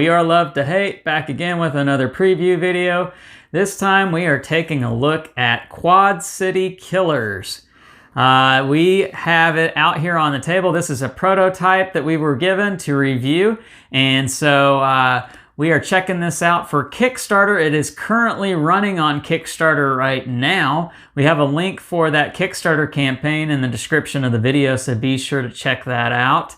We are Love to Hate, back again with another preview video. This time we are taking a look at Quad City Killers. We have it out here on the table. This is a prototype that we were given to review, and so we are checking this out for Kickstarter. It is currently running on Kickstarter right now. We have a link for that Kickstarter campaign in the description of the video, so be sure to check that out.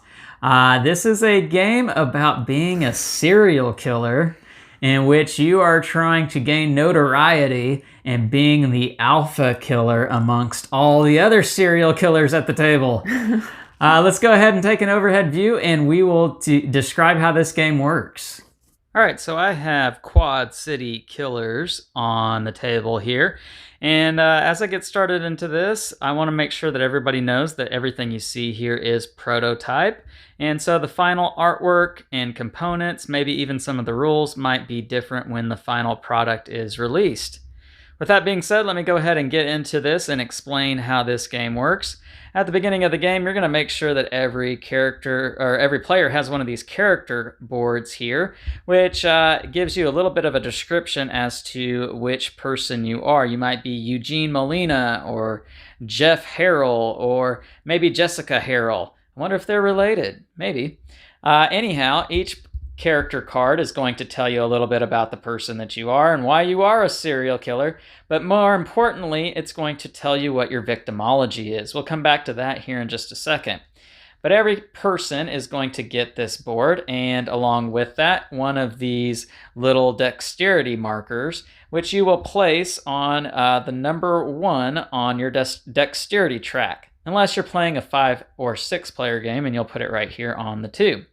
This is a game about being a serial killer in which you are trying to gain notoriety and being the alpha killer amongst all the other serial killers at the table. Let's go ahead and take an overhead view and we will describe how this game works. All right, so I have Quad City Killers on the table here. And as I get started into this, I want to make sure that everybody knows that everything you see here is prototype. And so the final artwork and components, maybe even some of the rules, might be different when the final product is released. With that being said, let me go ahead and get into this and explain how this game works. At the beginning of the game, you're going to make sure that every character or every player has one of these character boards here, which gives you a little bit of a description as to which person you are. You might be Eugene Molina or Jeff Harrell or maybe Jessica Harrell. I wonder if they're related. Maybe. Anyhow, each character card is going to tell you a little bit about the person that you are and why you are a serial killer, but more importantly, it's going to tell you what your victimology is. We'll come back to that here in just a second. But every person is going to get this board, and along with that, one of these little dexterity markers, which you will place on the number 1 on your dexterity track, unless you're playing a 5 or 6 player game, and you'll put it right here on the 2.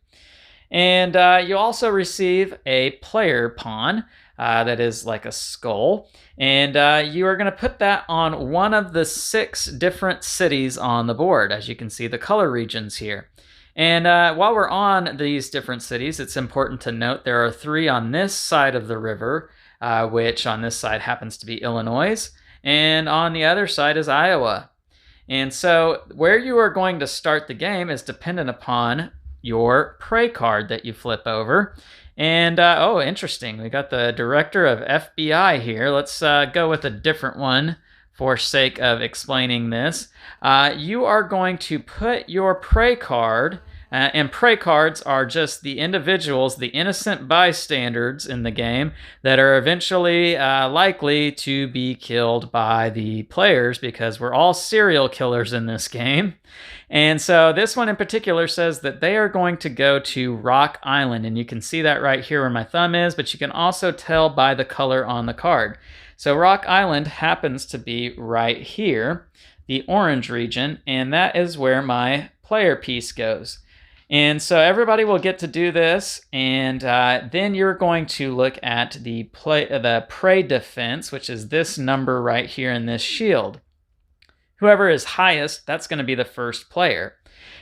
And you also receive a player pawn that is like a skull. And you are going to put that on one of the 6 different cities on the board, as you can see the color regions here. And while we're on these different cities, it's important to note there are 3 on this side of the river, which on this side happens to be Illinois, and on the other side is Iowa. And so where you are going to start the game is dependent upon your prey card that you flip over. And oh, interesting, we got the director of FBI here. Let's go with a different one for sake of explaining this. You are going to put your prey card, and prey cards are just the individuals, the innocent bystanders in the game that are eventually likely to be killed by the players, because we're all serial killers in this game. And so this one in particular says that they are going to go to Rock Island, and you can see that right here where my thumb is, but you can also tell by the color on the card. So Rock Island happens to be right here, the orange region, and that is where my player piece goes. And so everybody will get to do this, and then you're going to look at the prey defense, which is this number right here in this shield. Whoever is highest, that's going to be the first player.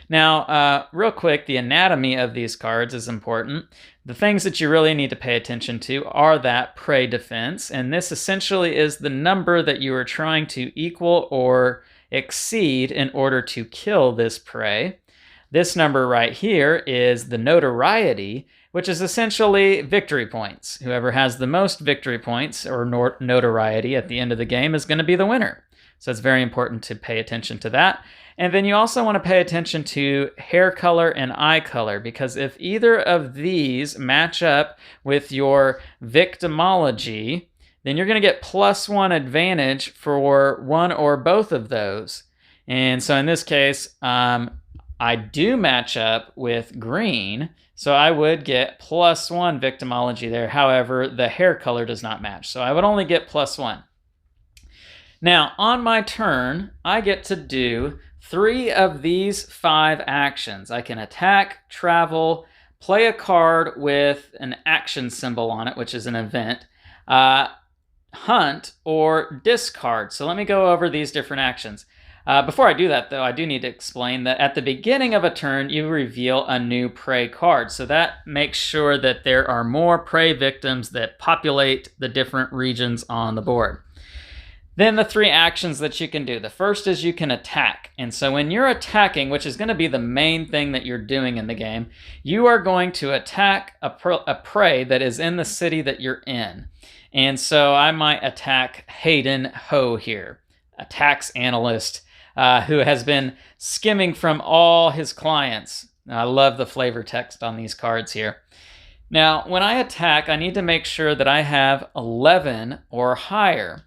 Now, real quick, the anatomy of these cards is important. The things that you really need to pay attention to are that prey defense, and this essentially is the number that you are trying to equal or exceed in order to kill this prey. This number right here is the notoriety, which is essentially victory points. Whoever has the most victory points or notoriety at the end of the game is going to be the winner. So it's very important to pay attention to that. And then you also want to pay attention to hair color and eye color, because if either of these match up with your victimology, then you're going to get +1 advantage for one or both of those. And so in this case, I do match up with green, so I would get +1 victimology there. However, the hair color does not match, so I would only get +1. Now, on my turn, I get to do 3 of these 5 actions. I can attack, travel, play a card with an action symbol on it, which is an event, hunt, or discard. So let me go over these different actions. Before I do that, though, I do need to explain that at the beginning of a turn, you reveal a new prey card. So that makes sure that there are more prey victims that populate the different regions on the board. Then the 3 actions that you can do. The first is you can attack. And so when you're attacking, which is going to be the main thing that you're doing in the game, you are going to attack a prey that is in the city that you're in. And so I might attack Hayden Ho here, a tax analyst who has been skimming from all his clients. I love the flavor text on these cards here. Now, when I attack, I need to make sure that I have 11 or higher.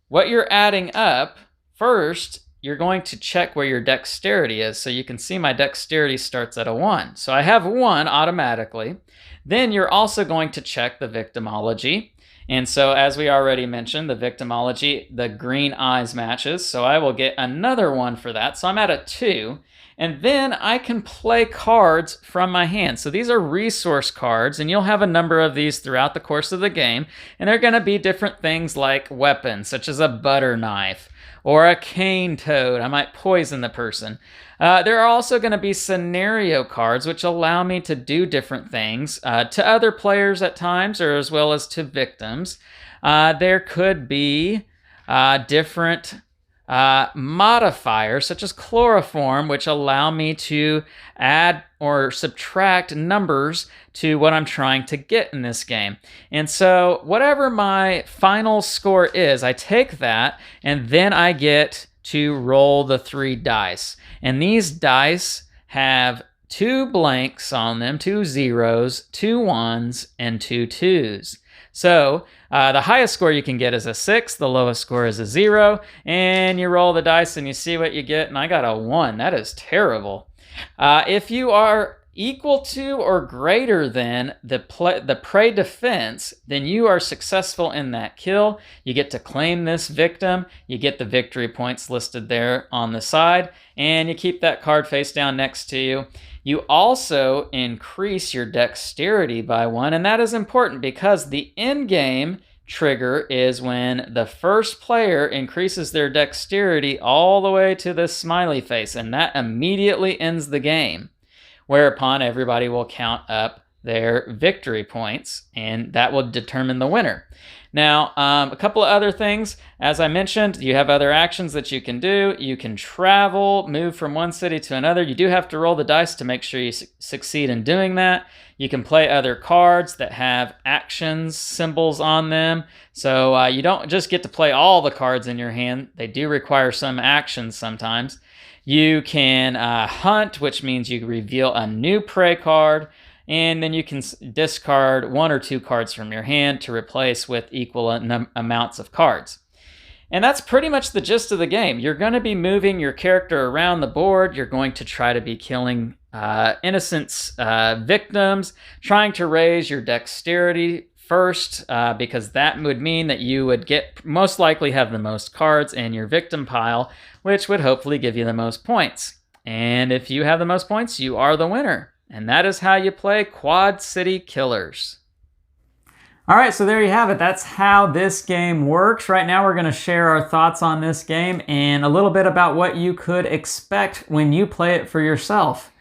What you're adding up, first, you're going to check where your dexterity is. So you can see my dexterity starts at a 1. So I have 1 automatically. Then you're also going to check the victimology. And so as we already mentioned, the victimology, the green eyes matches. So I will get another 1 for that. So I'm at a 2. And then I can play cards from my hand. So these are resource cards, and you'll have a number of these throughout the course of the game. And they're going to be different things like weapons, such as a butter knife or a cane toad. I might poison the person. There are also going to be scenario cards, which allow me to do different things to other players at times, or as well as to victims. There could be different modifiers such as chloroform, which allow me to add or subtract numbers to what I'm trying to get in this game. And so whatever my final score is, I take that and then I get to roll the 3 dice. And these dice have 2 blanks on them, 2 zeros, 2 1s, and 2 2s. So the highest score you can get is a 6, the lowest score is a 0, and you roll the dice and you see what you get, and I got a 1. That is terrible. If you are equal to or greater than the prey defense, then you are successful in that kill. You get to claim this victim, you get the victory points listed there on the side, and you keep that card face down next to you. You also increase your dexterity by 1, and that is important because the end game trigger is when the first player increases their dexterity all the way to the smiley face, and that immediately ends the game, whereupon everybody will count up their victory points, and that will determine the winner. Now, a couple of other things. As I mentioned, you have other actions that you can do. You can travel, move from one city to another. You do have to roll the dice to make sure you succeed in doing that. You can play other cards that have actions symbols on them. So you don't just get to play all the cards in your hand. They do require some actions sometimes. You can hunt, which means you reveal a new prey card. And then you can discard 1 or 2 cards from your hand to replace with equal amounts of cards. And that's pretty much the gist of the game. You're going to be moving your character around the board. You're going to try to be killing innocent victims, trying to raise your dexterity first, because that would mean that you would most likely have the most cards in your victim pile, which would hopefully give you the most points. And if you have the most points, you are the winner. And that is how you play Quad City Killers. All right, so there you have it. That's how this game works. Right now we're going to share our thoughts on this game and a little bit about what you could expect when you play it for yourself.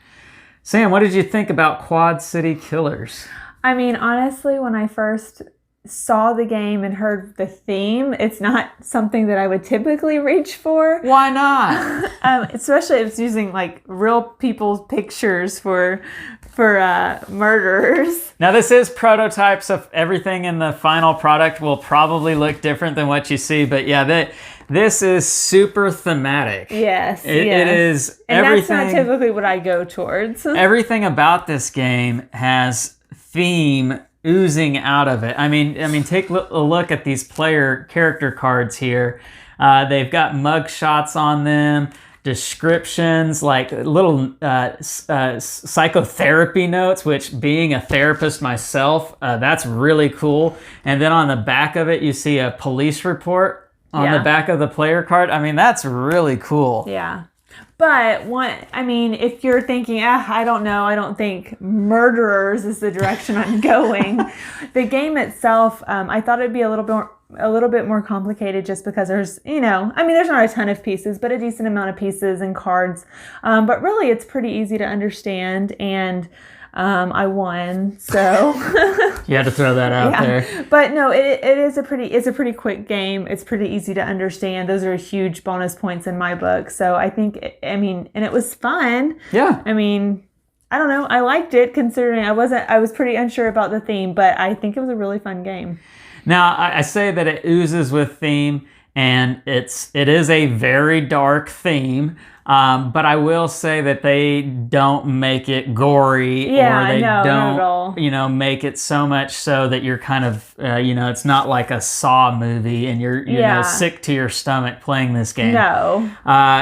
Sam, what did you think about Quad City Killers? I mean, honestly, when I first saw the game and heard the theme, it's not something that I would typically reach for. Why not? Especially if it's using like real people's pictures for murderers. Now this is prototypes, so everything in the final product will probably look different than what you see, but yeah, this is super thematic. Yes, it is. And everything, that's not typically what I go towards. Everything about this game has theme oozing out of it. I mean, take a look at these player character cards here. They've got mug shots on them, descriptions, like little psychotherapy notes, which, being a therapist myself, that's really cool. And then on the back of it, you see a police report on the back of the player card. I mean, that's really cool. Yeah. But if you're thinking, I don't know, I don't think murderers is the direction I'm going. The game itself, I thought it'd be a little bit more complicated, just because there's not a ton of pieces, but a decent amount of pieces and cards. But really, it's pretty easy to understand. And I won, so You had to throw that out there. But no, it's a pretty quick game. It's pretty easy to understand. Those are huge bonus points in my book. So I think, and it was fun. Yeah. I mean, I don't know. I liked it considering I was pretty unsure about the theme, but I think it was a really fun game. Now, I say that it oozes with theme, and it is a very dark theme. But I will say that they don't make it gory, or they not at all. make it so much so that you're kind of, it's not like a Saw movie and you're sick to your stomach playing this game. No.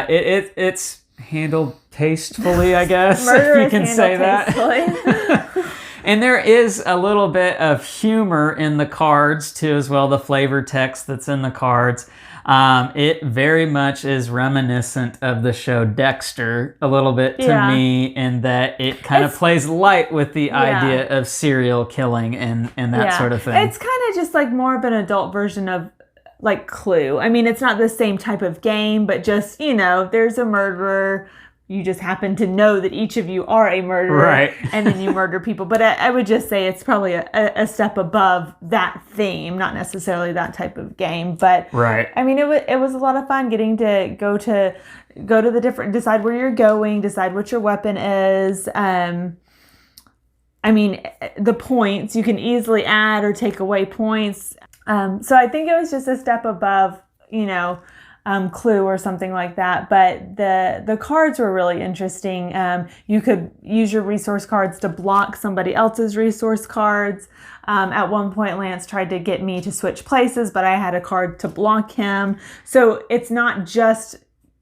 It's handled tastefully, I guess, Murder if you can say that. And there is a little bit of humor in the cards too, as well. The flavor text that's in the cards. It very much is reminiscent of the show Dexter a little bit to me, in that it kind of plays light with the idea of serial killing and that sort of thing. It's kind of just like more of an adult version of like Clue. I mean, it's not the same type of game, but just, there's a murderer. You just happen to know that each of you are a murderer, right? And then you murder people. But I would just say it's probably a step above that theme, not necessarily that type of game. But right. I mean, it was a lot of fun getting to go to the different, decide where you're going, decide what your weapon is. I mean, the points, you can easily add or take away points. So I think it was just a step above, Clue or something like that. But the cards were really interesting. You could use your resource cards to block somebody else's resource cards. At one point, Lance tried to get me to switch places, but I had a card to block him. So it's not just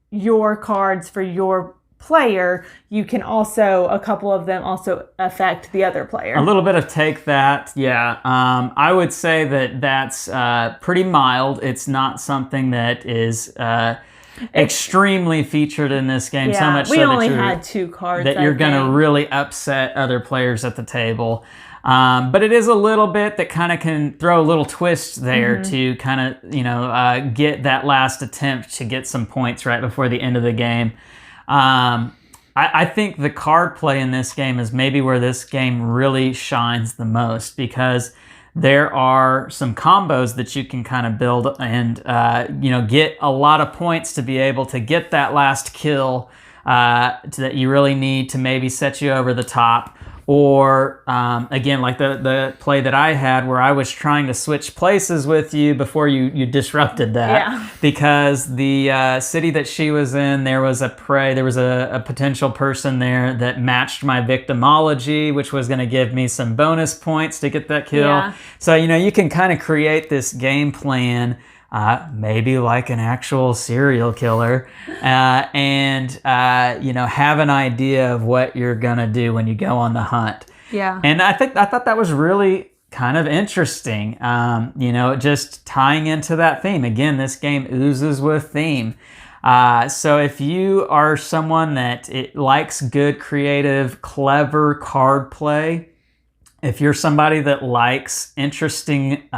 your cards for your player. You can also, a couple of them also affect the other player. A little bit of take that, yeah. I would say that's pretty mild. It's not something that is extremely featured in this game. Yeah, so much we so only that had 2 cards. That you're going to really upset other players at the table. But it is a little bit that kind of can throw a little twist there to kind of, get that last attempt to get some points right before the end of the game. I think the card play in this game is maybe where this game really shines the most, because there are some combos that you can kind of build and, get a lot of points to be able to get that last kill that you really need to maybe set you over the top. Or, again, like the play that I had where I was trying to switch places with you before you disrupted that. Because the city that she was in, there was a potential person there that matched my victimology, which was going to give me some bonus points to get that kill. So, you can kind of create this game plan, maybe like an actual serial killer, and have an idea of what you're gonna do when you go on the hunt. And I thought that was really kind of interesting. Just tying into that theme. Again, this game oozes with theme. So if you are someone that likes good, creative, clever card play, if you're somebody that likes interesting,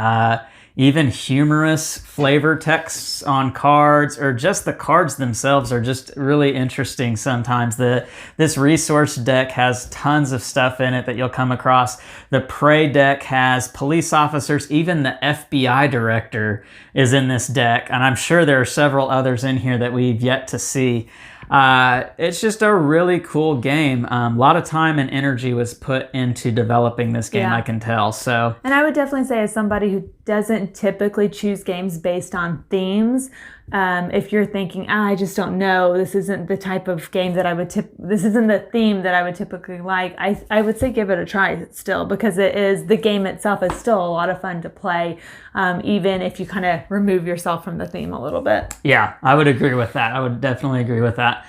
even humorous flavor texts on cards, or just the cards themselves are just really interesting sometimes. This resource deck has tons of stuff in it that you'll come across. The Prey deck has police officers, even the FBI director is in this deck, and I'm sure there are several others in here that we've yet to see. It's just a really cool game. A lot of time and energy was put into developing this game, I can tell. So, and I would definitely say, as somebody who doesn't typically choose games based on themes, if you're thinking, I just don't know, this isn't the type of game that this isn't the theme that I would typically like, I would say give it a try still, because the game itself is still a lot of fun to play, even if you kind of remove yourself from the theme a little bit. Yeah, I would agree with that. I would definitely agree with that.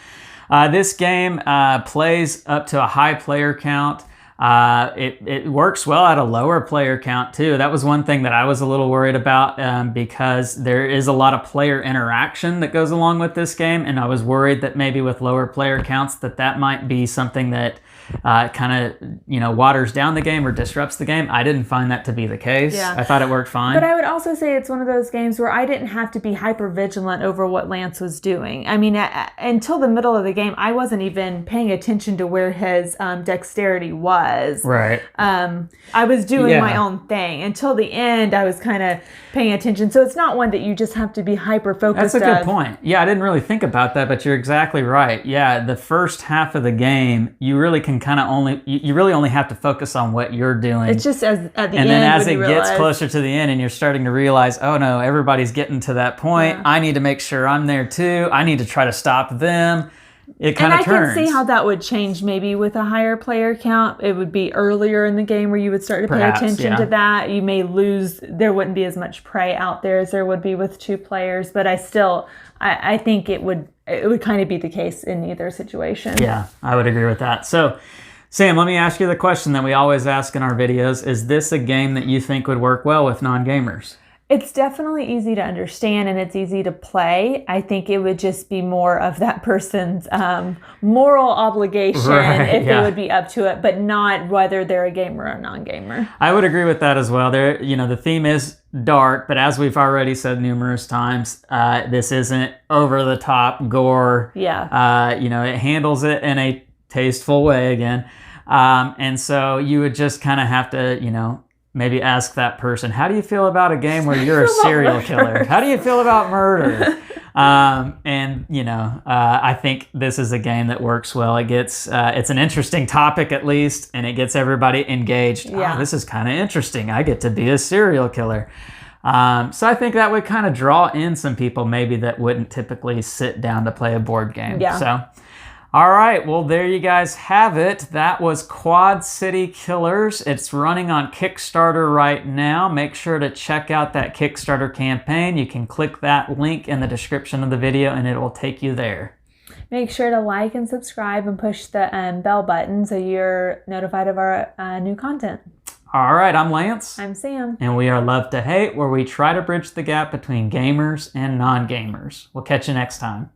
This game plays up to a high player count. It works well at a lower player count too. That was one thing that I was a little worried about, because there is a lot of player interaction that goes along with this game, and I was worried that maybe with lower player counts that might be something that kind of, waters down the game or disrupts the game. I didn't find that to be the case. Yeah. I thought it worked fine. But I would also say it's one of those games where I didn't have to be hyper vigilant over what Lance was doing. I mean, until the middle of the game, I wasn't even paying attention to where his dexterity was. Right. I was doing my own thing. Until the end, I was kind of paying attention. So it's not one that you just have to be hyper focused. That's a good point. Yeah, I didn't really think about that, but you're exactly right. Yeah, the first half of the game, you really can kind of you really only have to focus on what you're doing. It's just at the end. And then as it realize, gets closer to the end and you're starting to realize, oh no, everybody's getting to that point. I need to make sure I'm there too. I need to try to stop them. It kind of turns. I can see how that would change maybe with a higher player count. It would be earlier in the game where you would start to pay attention to that. You may lose. There wouldn't be as much prey out there as there would be with 2 players. But I think it would kind of be the case in either situation. Yeah, I would agree with that. So, Sam, let me ask you the question that we always ask in our videos. Is this a game that you think would work well with non-gamers? It's definitely easy to understand and it's easy to play. I think it would just be more of that person's moral obligation if they would be up to it, but not whether they're a gamer or a non-gamer. I would agree with that as well. The theme is dark, but as we've already said numerous times, this isn't over-the-top gore. Yeah. It handles it in a tasteful way again. And so you would just kind of have to, maybe ask that person, how do you feel about a game where you're a serial killer? How do you feel about murder? I think this is a game that works well. It gets, it's an interesting topic at least, and it gets everybody engaged. Yeah. Oh, this is kind of interesting. I get to be a serial killer. So I think that would kind of draw in some people maybe that wouldn't typically sit down to play a board game. Yeah. So, all right, well, there you guys have it. That was Quad City Killers. It's running on Kickstarter right now. Make sure to check out that Kickstarter campaign. You can click that link in the description of the video and it will take you there. Make sure to like and subscribe and push the bell button so you're notified of our new content. All right, I'm Lance. I'm Sam. And we are Love to Hate, where we try to bridge the gap between gamers and non-gamers. We'll catch you next time.